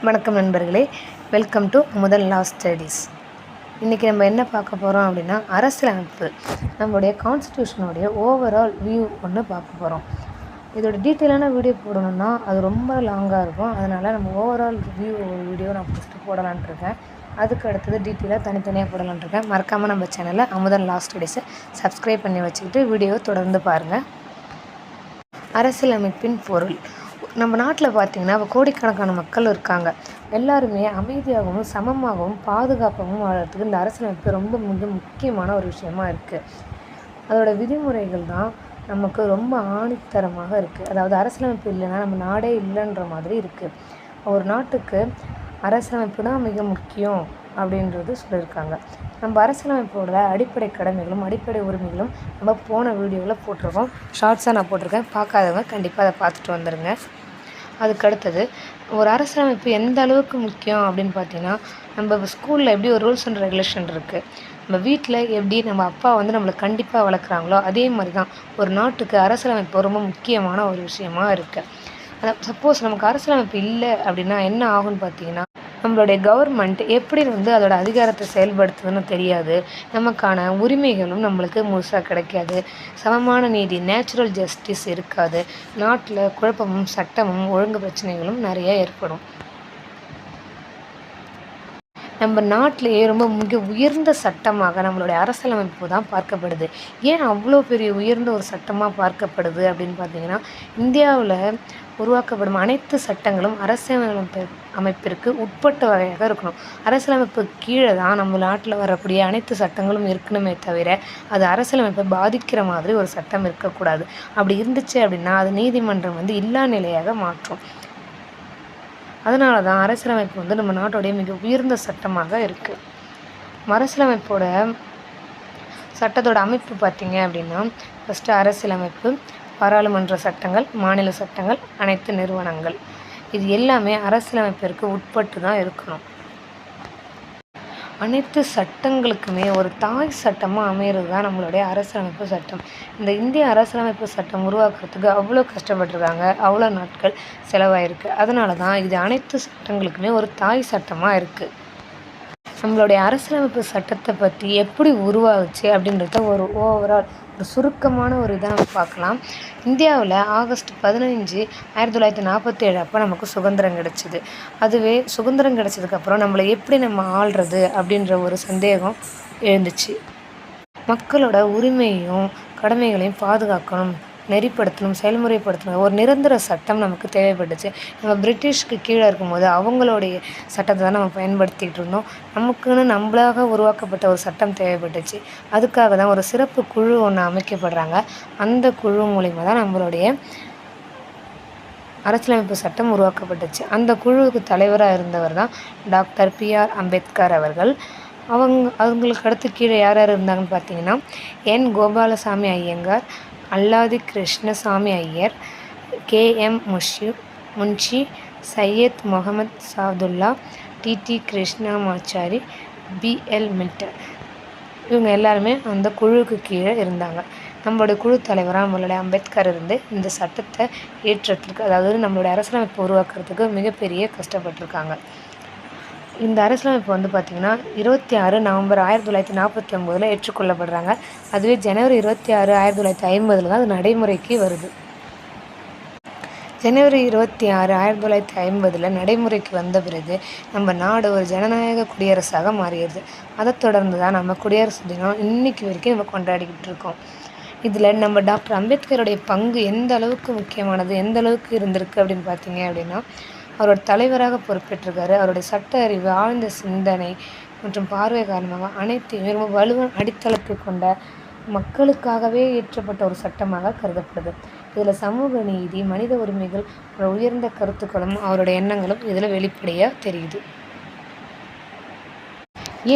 வணக்கம் நண்பர்களே, welcome to முதல் லா ஸ்டடீஸ். இன்றைக்கி நம்ம என்ன பார்க்க போகிறோம் அப்படின்னா, அரசியலமைப்பு நம்மளுடைய கான்ஸ்டியூஷனுடைய ஓவரால் வியூ ஒன்று பார்க்க போகிறோம். இதோட டீட்டெயிலான வீடியோ போடணுன்னா அது ரொம்ப லாங்காக இருக்கும். அதனால் நம்ம ஓவரால் வியூ வீடியோ நான் ஃபஸ்ட்டு போடலான்ட்டு இருக்கேன். அதுக்கு அடுத்தது டீட்டெயிலாக தனித்தனியாக போடலான்ட்டு இருக்கேன். மறக்காமல் நம்ம சேனலில் அமுதன் லா ஸ்டடீஸை சப்ஸ்கிரைப் பண்ணி வச்சுக்கிட்டு வீடியோவை தொடர்ந்து பாருங்கள். அரசியலமைப்பின் பொருள். நம்ம நாட்டில் பார்த்திங்கன்னா இப்போ கோடிக்கணக்கான மக்கள் இருக்காங்க. எல்லாருமே அமைதியாகவும் சமமாகவும் பாதுகாப்பாகவும் வாழறதுக்கு இந்த அரசியலமைப்பு ரொம்ப மிக முக்கியமான ஒரு விஷயமா இருக்குது. அதோட விதிமுறைகள் தான் நமக்கு ரொம்ப ஆணித்தரமாக இருக்குது. அதாவது அரசியலமைப்பு இல்லைன்னா நம்ம நாடே இல்லைன்ற மாதிரி இருக்குது. ஒரு நாட்டுக்கு அரசியலமைப்பு தான் மிக முக்கியம் அப்படின்றது சொல்லியிருக்காங்க. நம்ம அரசியலமைப்போட அடிப்படை கடமைகளும் அடிப்படை உரிமைகளும் நம்ம போன வீடியோவில் போட்டிருக்கோம். ஷார்ட்ஸாக நான் போட்டிருக்கேன். பார்க்காதவங்க கண்டிப்பாக அதை பார்த்துட்டு வந்துடுங்க. அதுக்கு அடுத்தது ஒரு அரசியலமைப்பு எந்த அளவுக்கு முக்கியம் அப்படின்னு பார்த்தீங்கன்னா, நம்ம ஸ்கூலில் எப்படி ஒரு ரூல்ஸ் அண்ட் ரெகுலேஷன் இருக்குது, நம்ம வீட்டில் எப்படி நம்ம அப்பா நம்மளை கண்டிப்பாக வளர்க்குறாங்களோ அதே மாதிரி தான் ஒரு நாட்டுக்கு அரசியலமைப்பு ரொம்ப முக்கியமான ஒரு விஷயமா இருக்குது. சப்போஸ் நமக்கு அரசியலமைப்பு இல்லை அப்படின்னா என்ன ஆகும்னு பார்த்தீங்கன்னா, நம்மளுடைய கவர்மெண்ட் எப்படி அதோட அதிகாரத்தை செயல்படுத்துதுன்னு தெரியாது. நமக்கான உரிமைகளும் நம்மளுக்கு முழுசாக கிடைக்காது. சமமான நீதி, நேச்சுரல் ஜஸ்டிஸ் இருக்காது. நாட்டில் குழப்பமும் சட்டமும் ஒழுங்கு பிரச்சனைகளும் நிறைய ஏற்படும். நம்ம நாட்டிலேயே ரொம்ப மிக உயர்ந்த சட்டமாக நம்மளுடைய அரசியலமைப்பு தான் பார்க்கப்படுது. ஏன் அவ்வளோ பெரிய உயர்ந்த ஒரு சட்டமாக பார்க்கப்படுது அப்படின்னு பார்த்தீங்கன்னா, இந்தியாவில் உருவாக்கப்படும் அனைத்து சட்டங்களும் அமைப்பிற்கு உட்பட்ட வகையாக இருக்கணும். அரசியலமைப்பு கீழே தான் நம்ம நாட்டில் வரக்கூடிய அனைத்து சட்டங்களும் இருக்கணுமே தவிர அது அரசியலமைப்பை பாதிக்கிற மாதிரி ஒரு சட்டம் இருக்கக்கூடாது. அப்படி இருந்துச்சு அப்படின்னா அது நீதிமன்றம் இல்லா நிலையாக மாற்றும். அதனால தான் அரசியலமைப்பு நம்ம நாட்டோடைய மிக உயர்ந்த சட்டமாக இருக்குது. அரசியலமைப்போட சட்டத்தோட அமைப்பு பார்த்திங்க அப்படின்னா, ஃபஸ்ட்டு அரசியலமைப்பு, பாராளுமன்ற சட்டங்கள், மாநில சட்டங்கள், அனைத்து நிறுவனங்கள், இது எல்லாமே அரசியலமைப்பிற்கு உட்பட்டு தான் இருக்கணும். அனைத்து சட்டங்களுக்குமே ஒரு தாய் சட்டமாக அமைகிறது தான் நம்மளுடைய அரசியலமைப்பு சட்டம். இந்த இந்திய அரசியலமைப்பு சட்டம் உருவாக்குறதுக்கு அவ்வளோ கஷ்டப்பட்டுருக்காங்க, அவ்வளோ நாட்கள் செலவாயிருக்கு. அதனால தான் இது அனைத்து சட்டங்களுக்குமே ஒரு தாய் சட்டமாக இருக்குது. நம்மளுடைய அரசியலமைப்பு சட்டத்தை பற்றி எப்படி உருவாகுச்சு அப்படின்றத ஒரு ஓவரால் ஒரு சுருக்கமான ஒரு இதை நம்ம பார்க்கலாம். இந்தியாவில் ஆகஸ்ட் 15, 1947 அப்போ நமக்கு சுதந்திரம் கிடச்சிது. அதுவே சுதந்திரம் கிடச்சதுக்கப்புறம் நம்மளை எப்படி நம்ம ஆள்றது அப்படின்ற ஒரு சந்தேகம் எழுந்துச்சு. மக்களோட உரிமையும் கடமைகளையும் பாதுகாக்கணும், நெறிப்படுத்தணும், செயல்முறைப்படுத்தணும், ஒரு நிரந்தர சட்டம் நமக்கு தேவைப்பட்டுச்சு. நம்ம பிரிட்டிஷ்க்கு கீழே இருக்கும்போது அவங்களுடைய சட்டத்தை தான் நம்ம பயன்படுத்திகிட்டு இருந்தோம். நமக்குன்னு நம்மளாக உருவாக்கப்பட்ட ஒரு சட்டம் தேவைப்பட்டுச்சு. அதுக்காக தான் ஒரு சிறப்பு குழு ஒன்று அமைக்கப்படுறாங்க. அந்த குழு மூலிமா தான் நம்மளுடைய அரசியலமைப்பு சட்டம் உருவாக்கப்பட்டுச்சு. அந்த குழுவுக்கு தலைவராக இருந்தவர் தான் டாக்டர் P.R. அம்பேத்கர் அவர்கள். அவங்களுக்கு அடுத்து கீழே யார் யார் இருந்தாங்கன்னு பார்த்தீங்கன்னா, N. Gopalaswami Ayyangar, Alladi Krishnaswami Iyer, K.M. Munshi, Syed Mohammed Saadulla, T.T. Krishnamachari, B.L. Milton, இவங்க எல்லாருமே அந்த குழுவுக்கு கீழே இருந்தாங்க. நம்மளுடைய குழு தலைவராக நம்மளுடைய அம்பேத்கர் இருந்து இந்த சட்டத்தை ஏற்றத்துக்கு, அதாவது நம்மளுடைய அரசியலமைப்பு உருவாக்குறதுக்கு மிகப்பெரிய கஷ்டப்பட்டிருக்காங்க. இந்த அரசியலமைப்பு பார்த்திங்கன்னா 26 நவம்பர் 1949 ஏற்றுக்கொள்ளப்படுறாங்க. அதுவே ஜனவரி 26, 1950 தான் அது நடைமுறைக்கு வருது. ஜனவரி 26, 1950 நடைமுறைக்கு வந்த பிறகு நம்ம நாடு ஒரு ஜனநாயக குடியரசாக மாறிடுது. அதை தொடர்ந்து தான் நம்ம குடியரசு தினம் இன்னைக்கு வரைக்கும் நம்ம கொண்டாடிக்கிட்டு இருக்கோம். இதில் நம்ம டாக்டர் அம்பேத்கருடைய பங்கு எந்த அளவுக்கு முக்கியமானது, எந்த அளவுக்கு இருந்திருக்கு அப்படின்னு பார்த்தீங்க அப்படின்னா, அவரோட தலைவராக பொறுப்பேற்றிருக்காரு. அவருடைய சட்ட அறிவு, ஆழ்ந்த சிந்தனை மற்றும் பார்வை காரணமாக அனைத்தையும் ரொம்ப வலுவான அடித்தளத்தை கொண்ட மக்களுக்காகவே இயற்றப்பட்ட ஒரு சட்டமாக கருதப்படுது. இதில் சமூக நீதி, மனித உரிமைகள், உயர்ந்த கருத்துக்களும் அவருடைய எண்ணங்களும் இதில் வெளிப்படையாக தெரியுது.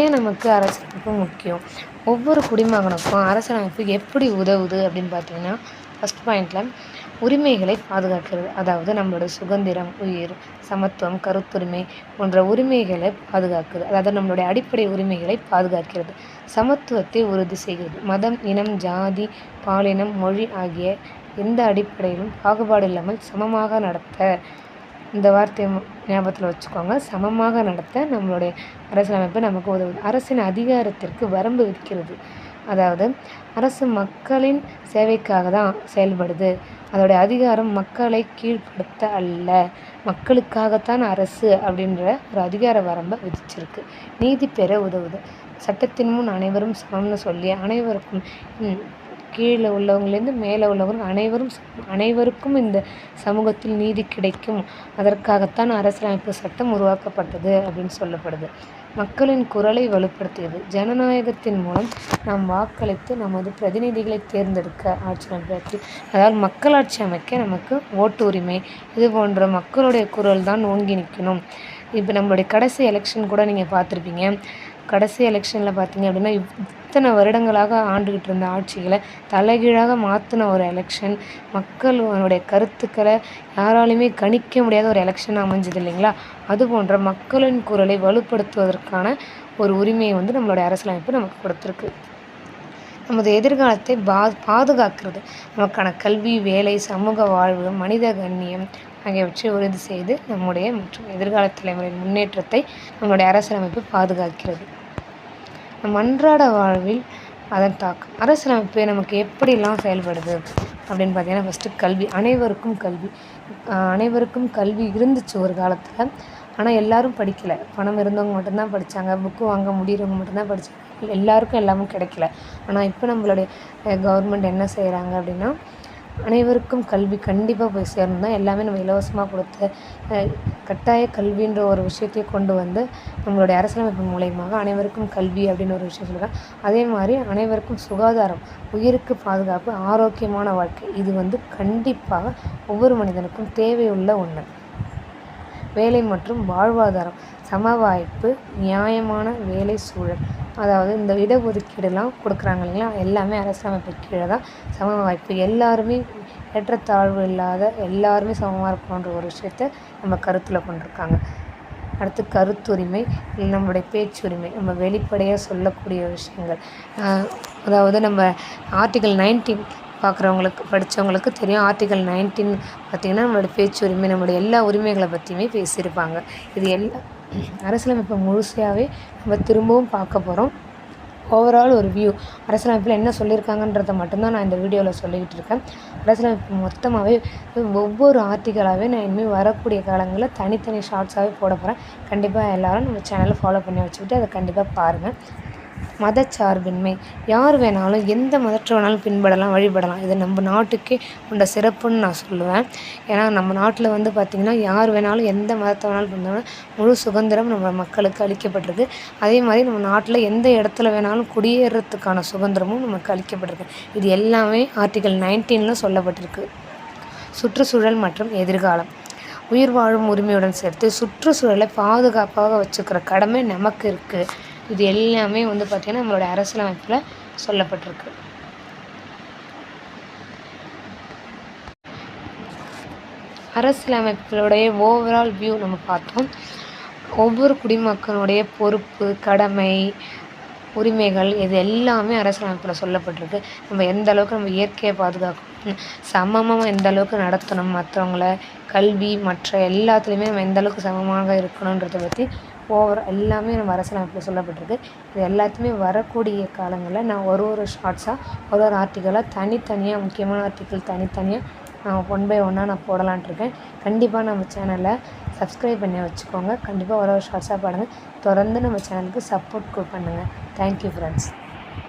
ஏன் நமக்கு அரசியலமைப்பு முக்கியம்? ஒவ்வொரு குடிமகனுக்கும் அரசியலமைப்பு எப்படி உதவுது அப்படின்னு பார்த்தீங்கன்னா, ஃபஸ்ட் பாயிண்டில் உரிமைகளை பாதுகாக்கிறது. அதாவது நம்மளோட சுதந்திரம், உயிர், சமத்துவம், கருத்துரிமை போன்ற உரிமைகளை பாதுகாக்கிறது. அதாவது நம்மளுடைய அடிப்படை உரிமைகளை பாதுகாக்கிறது. சமத்துவத்தை உறுதி செய்கிறது. மதம், இனம், ஜாதி, பாலினம், மொழி ஆகிய எந்த அடிப்படையிலும் பாகுபாடு இல்லாமல் சமமாக நடத்த இந்த வார்த்தையை ஞாபகத்தில் வச்சுக்கோங்க. சமமாக நடத்த நம்மளுடைய அரசியலமைப்பு நமக்கு உதவுது. அரசின் அதிகாரத்திற்கு வரம்பு விதிக்கிறது. அதாவது அரசு மக்களின் சேவைக்காக தான் செயல்படுது. அதோடைய அதிகாரம் மக்களை கீழ்ப்படுத்த அல்ல, மக்களுக்காகத்தான் அரசு அப்படின்ற ஒரு அதிகார வரம்பை விதிச்சிருக்கு. நீதி பெற உதவுது. சட்டத்தின் முன் அனைவரும் சமம்னு சொல்லி அனைவருக்கும் கீழே உள்ளவங்கலேருந்து மேலே உள்ளவங்க அனைவருக்கும் இந்த சமூகத்தில் நீதி கிடைக்கும். அதற்காகத்தான் அரசியலமைப்பு சட்டம் உருவாக்கப்பட்டது அப்படின்னு சொல்லப்படுது. மக்களின் குரலை வலுப்படுத்தியது. ஜனநாயகத்தின் மூலம் நாம் வாக்களித்து நமது பிரதிநிதிகளை தேர்ந்தெடுக்க ஆட்சி அமைப்பு, அதாவது மக்களாட்சி அமைக்க நமக்கு ஓட்டு உரிமை, இது போன்ற மக்களுடைய குரல் தான் ஓங்கி நிற்கணும். இப்போ நம்மளுடைய கடைசி எலெக்ஷன் கூட நீங்கள் பார்த்துருப்பீங்க. கடைசி எலெக்ஷனில் பார்த்தீங்க அப்படின்னா இத்தனை வருடங்களாக ஆண்டுகிட்டு இருந்த ஆட்சிகளை தலைகீழாக மாற்றின ஒரு எலெக்ஷன். மக்களுடைய கருத்துக்களை யாராலையுமே கணிக்க முடியாத ஒரு எலெக்ஷன் அமைஞ்சது இல்லைங்களா? அது போன்ற மக்களின் குரலை வலுப்படுத்துவதற்கான ஒரு உரிமையை நம்மளுடைய அரசியலமைப்பு நமக்கு கொடுத்துருக்கு. நமது எதிர்காலத்தை பாதுகாக்கிறது. நமக்கான கல்வி, வேலை, சமூக வாழ்வு, மனித கண்ணியம் ஆகியவற்றை உறுதி செய்து நம்முடைய மற்றும் எதிர்கால தலைமுறையின் முன்னேற்றத்தை நம்முடைய அரசியலமைப்பு பாதுகாக்கிறது. நம் அன்றாட வாழ்வில் அதன் தாக்கம். அரசியலமைப்பு நமக்கு எப்படிலாம் செயல்படுது அப்படின்னு பார்த்தீங்கன்னா, ஃபஸ்ட்டு கல்வி. அனைவருக்கும் கல்வி இருந்துச்சு ஒரு காலத்தில். ஆனால் எல்லாரும் படிக்கலை. பணம் இருந்தவங்க மட்டும்தான் படித்தாங்க. புக்கு வாங்க முடிகிறவங்க மட்டும்தான் படித்தாங்க. எல்லாருக்கும் எல்லாமே கிடைக்கல. ஆனால் இப்போ நம்மளுடைய கவர்மெண்ட் என்ன செய்கிறாங்க அப்படின்னா, அனைவருக்கும் கல்வி கண்டிப்பாக போய் சேரணும் தான் எல்லாமே நம்ம இலவசமாக கொடுத்து கட்டாய கல்வின்ற ஒரு விஷயத்தை கொண்டு வந்து நம்மளுடைய அரசியலமைப்பு மூலயமாக அனைவருக்கும் கல்வி அப்படின்னு ஒரு விஷயம் சொல்கிறாங்க. அதே மாதிரி அனைவருக்கும் சுகாதாரம், உயிருக்கு பாதுகாப்பு, ஆரோக்கியமான வாழ்க்கை, இது கண்டிப்பாக ஒவ்வொரு மனிதனுக்கும் தேவையுள்ள ஒன்று. வேலை மற்றும் வாழ்வாதாரம், சம வாய்ப்பு, நியாயமான வேலை சூழல், அதாவது இந்த இடஒதுக்கீடுலாம் கொடுக்குறாங்க இல்லைங்களா, எல்லாமே அரசியலமைப்பு கீழே தான். சம வாய்ப்பு, எல்லாருமே ஏற்றத்தாழ்வு இல்லாத எல்லாருமே சமமாக இருக்கணுன்ற ஒரு விஷயத்தை நம்ம கருத்தில் கொண்டிருக்காங்க. அடுத்து கருத்துரிமை, நம்மளுடைய பேச்சுரிமை, நம்ம வெளிப்படையாக சொல்லக்கூடிய விஷயங்கள். அதாவது நம்ம ஆர்டிகல் 19 படித்தவங்களுக்கு தெரியும். ஆர்டிகல் 19 பார்த்திங்கன்னா நம்மளோட பேச்சுரிமை, நம்மளுடைய எல்லா உரிமைகளை பற்றியுமே பேசியிருப்பாங்க. இது அரசியலமைப்பை முழுசாகவே நம்ம திரும்பவும் பார்க்க போகிறோம். ஓவரால் ஒரு வியூ அரசியலமைப்பில் என்ன சொல்லியிருக்காங்கன்றதை மட்டும்தான் நான் இந்த வீடியோவில் சொல்லிக்கிட்டு இருக்கேன். அரசியலமைப்பு மொத்தமாகவே ஒவ்வொரு ஆர்டிக்கலாகவே நான் இனிமேல் வரக்கூடிய காலங்களில் தனித்தனி ஷார்ட்ஸாகவே போட போகிறேன். கண்டிப்பாக எல்லோரும் நம்ம சேனலை ஃபாலோ பண்ணி வச்சுக்கிட்டு அதை கண்டிப்பாக பாருங்கள். மதச்சார்பின்மை, யார் வேணாலும் எந்த மதத்தை வேணாலும் பின்படலாம், வழிபடலாம். இது நம்ம நாட்டுக்கே உண்ட சிறப்புன்னு நான் சொல்லுவேன். ஏன்னா நம்ம நாட்டில் பார்த்திங்கன்னா யார் வேணாலும் எந்த மதத்தை வேணாலும் பின்படலாம். முழு சுதந்திரம் நம்ம மக்களுக்கு அளிக்கப்பட்டிருக்கு. அதே மாதிரி நம்ம நாட்டில் எந்த இடத்துல வேணாலும் குடியேறதுக்கான சுதந்திரமும் நமக்கு அளிக்கப்பட்டிருக்கு. இது எல்லாமே ஆர்டிகல் 19 சொல்லப்பட்டிருக்கு. சுற்றுச்சூழல் மற்றும் எதிர்காலம், உயிர் வாழும் உரிமையுடன் சேர்த்து சுற்றுச்சூழலை பாதுகாப்பாக வச்சுக்கிற கடமை நமக்கு இருக்குது. இது எல்லாமே பார்த்திங்கன்னா நம்மளோட அரசியலமைப்பில் சொல்லப்பட்டிருக்கு. அரசியலமைப்பினுடைய ஓவரால் வியூ நம்ம பார்த்தோம். ஒவ்வொரு குடிமக்களுடைய பொறுப்பு, கடமை, உரிமைகள், இது எல்லாமே அரசியலமைப்பில் சொல்லப்பட்டிருக்கு. நம்ம எந்த அளவுக்கு நம்ம இயற்கையை பாதுகாக்கணும், சமமாக எந்த அளவுக்கு நடத்தணும், மற்றவங்கள கல்வி மற்ற எல்லாத்துலேயுமே நம்ம எந்த அளவுக்கு சமமாக இருக்கணுன்றதை பற்றி எல்லாமே நம்ம அரசியலமைப்பில் சொல்லப்பட்டிருக்கு. இது எல்லாத்தையுமே வரக்கூடிய காலங்களில் நான் ஒரு ஷார்ட்ஸாக ஒரு ஆர்டிக்கலாக தனித்தனியாக, முக்கியமான ஆர்டிக்கல் தனித்தனியாக நான் 1 by 1 நான் போடலான்ட்டு இருக்கேன். கண்டிப்பாக நம்ம சேனலை சப்ஸ்கிரைப் பண்ணி வச்சுக்கோங்க. கண்டிப்பாக ஒரு ஷார்ட்ஸாக பாருங்கள். தொடர்ந்து நம்ம சேனலுக்கு சப்போர்ட் பண்ணுங்கள். Thank you friends.